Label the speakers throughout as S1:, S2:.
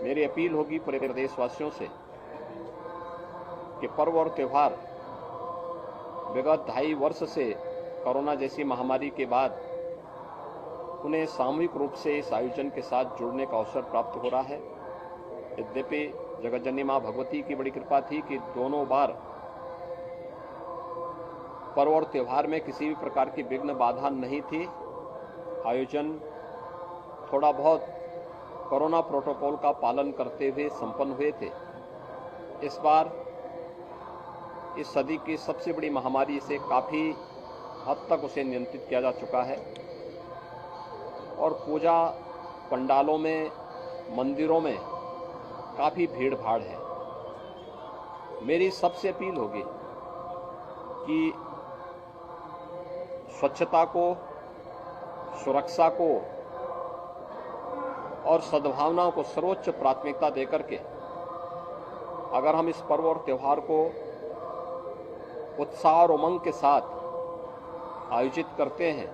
S1: मेरी अपील होगी पूरे प्रदेशवासियों से कि पर्व और त्यौहार विगत 2.5 वर्ष से कोरोना जैसी महामारी के बाद उन्हें सामूहिक रूप से इस आयोजन के साथ जुड़ने का अवसर प्राप्त हो रहा है। यद्यपि जगतजननी मां भगवती की बड़ी कृपा थी कि दोनों बार पर्व और त्यौहार में किसी भी प्रकार की विघ्न बाधा नहीं थी। आयोजन थोड़ा बहुत कोरोना प्रोटोकॉल का पालन करते हुए संपन्न हुए थे। इस बार इस सदी की सबसे बड़ी महामारी से काफ़ी हद तक उसे नियंत्रित किया जा चुका है और पूजा पंडालों में, मंदिरों में काफ़ी भीड़ भाड़ है। मेरी सबसे अपील होगी कि स्वच्छता को, सुरक्षा को और सद्भावनाओं को सर्वोच्च प्राथमिकता देकर के अगर हम इस पर्व और त्यौहार को उत्साह और उमंग के साथ आयोजित करते हैं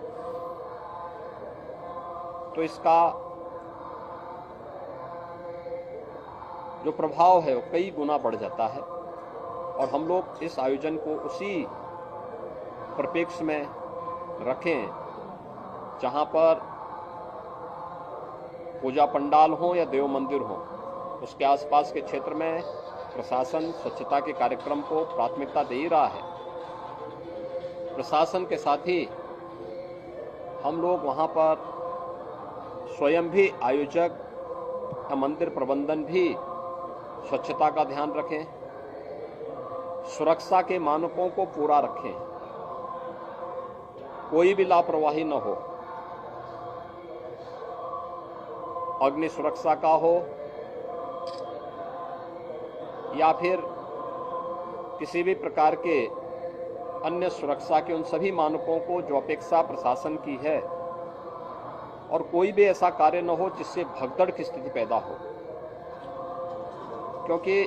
S1: तो इसका जो प्रभाव है वो कई गुना बढ़ जाता है और हम लोग इस आयोजन को उसी परिप्रेक्ष्य में रखें जहां पर पूजा पंडाल हो या देव मंदिर हो, उसके आसपास के क्षेत्र में प्रशासन स्वच्छता के कार्यक्रम को प्राथमिकता दे ही रहा है। प्रशासन के साथ ही हम लोग वहां पर स्वयं भी आयोजक या मंदिर प्रबंधन भी स्वच्छता का ध्यान रखें, सुरक्षा के मानकों को पूरा रखें, कोई भी लापरवाही न हो। अग्नि सुरक्षा का हो या फिर किसी भी प्रकार के अन्य सुरक्षा के उन सभी मानकों को जो अपेक्षा प्रशासन की है और कोई भी ऐसा कार्य न हो जिससे भगदड़ की स्थिति पैदा हो, क्योंकि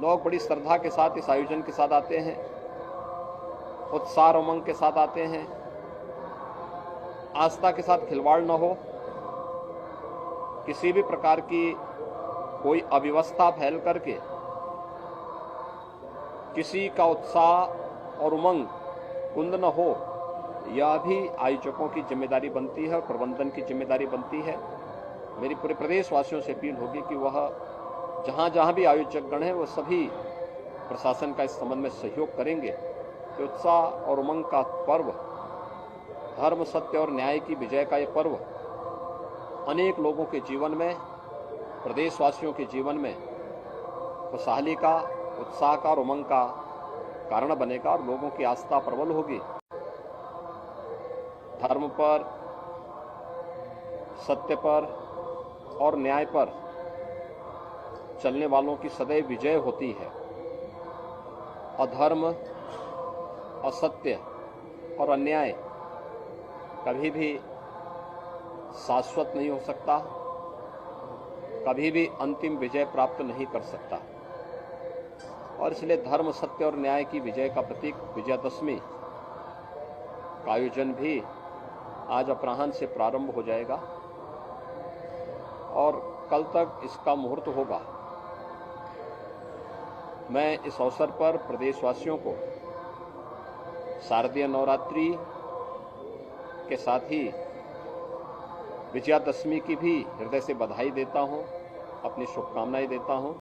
S1: लोग बड़ी श्रद्धा के साथ इस आयोजन के साथ आते हैं, उत्साह और उमंग के साथ आते हैं। आस्था के साथ खिलवाड़ न हो, किसी भी प्रकार की कोई अव्यवस्था फैल करके किसी का उत्साह और उमंग कुंद न हो, यह भी आयोजकों की जिम्मेदारी बनती है और प्रबंधन की जिम्मेदारी बनती है। मेरी पूरे प्रदेशवासियों से अपील होगी कि वह जहां जहां भी आयोजक गण हैं वो सभी प्रशासन का इस संबंध में सहयोग करेंगे कि उत्साह और उमंग का पर्व, धर्म, सत्य और न्याय की विजय का ये पर्व अनेक लोगों के जीवन में, प्रदेशवासियों के जीवन में खुशहाली का, उत्साह का और उमंग का कारण बनेगा और लोगों की आस्था प्रबल होगी। धर्म पर, सत्य पर और न्याय पर चलने वालों की सदैव विजय होती है। अधर्म, असत्य और अन्याय कभी भी शाश्वत नहीं हो सकता, कभी भी अंतिम विजय प्राप्त नहीं कर सकता और इसलिए धर्म, सत्य और न्याय की विजय का प्रतीक विजयादशमी का आयोजन भी आज अपराह्न से प्रारंभ हो जाएगा और कल तक इसका मुहूर्त होगा। मैं इस अवसर पर प्रदेशवासियों को शारदीय नवरात्रि के साथ ही विजयादशमी की भी हृदय से बधाई देता हूं, अपनी शुभकामनाएं देता हूं।